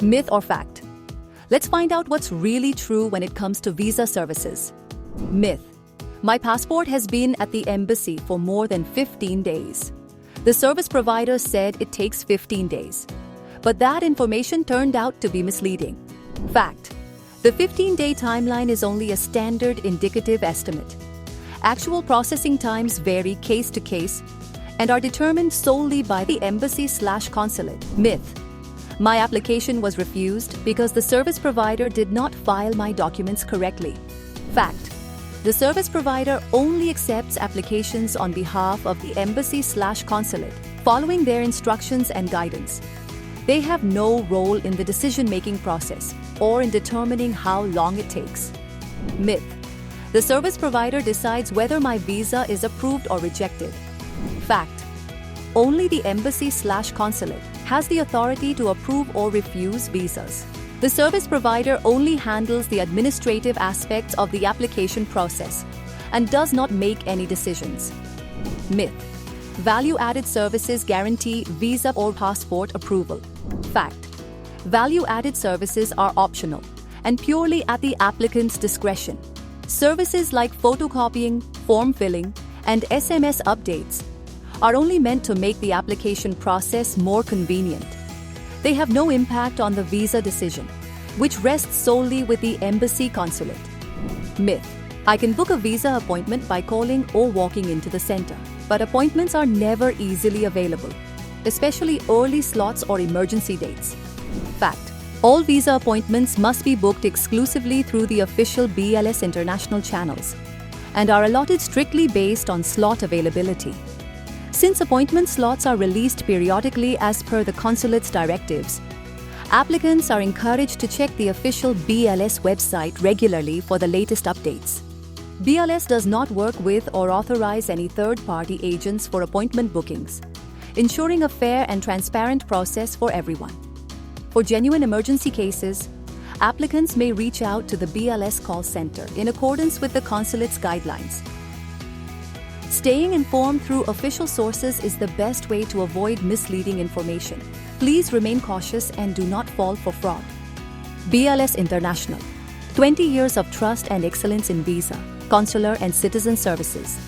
Myth or fact? Let's find out what's really true when it comes to visa services. Myth. My passport has been at the embassy for more than 15 days. The service provider said it takes 15 days. But that information turned out to be misleading. Fact. The 15-day timeline is only a standard indicative estimate. Actual processing times vary case to case and are determined solely by the embassy/consulate. Myth. My application was refused because the service provider did not file my documents correctly. Fact. The service provider only accepts applications on behalf of the embassy/consulate, following their instructions and guidance. They have no role in the decision-making process or in determining how long it takes. Myth. The service provider decides whether my visa is approved or rejected. Fact. Only the embassy/consulate has the authority to approve or refuse visas. The service provider only handles the administrative aspects of the application process and does not make any decisions. Myth. Value-added services guarantee visa or passport approval. Fact. Value-added services are optional and purely at the applicant's discretion. Services like photocopying, form filling, and SMS updates are only meant to make the application process more convenient. They have no impact on the visa decision, which rests solely with the embassy consulate. Myth. I can book a visa appointment by calling or walking into the center, but appointments are never easily available, especially early slots or emergency dates. Fact. All visa appointments must be booked exclusively through the official BLS international channels and are allotted strictly based on slot availability. Since appointment slots are released periodically as per the consulate's directives, applicants are encouraged to check the official BLS website regularly for the latest updates. BLS does not work with or authorize any third-party agents for appointment bookings, ensuring a fair and transparent process for everyone. For genuine emergency cases, applicants may reach out to the BLS call center in accordance with the consulate's guidelines. Staying informed through official sources is the best way to avoid misleading information. Please remain cautious and do not fall for fraud. BLS International. 20 years of trust and excellence in visa, consular and citizen services.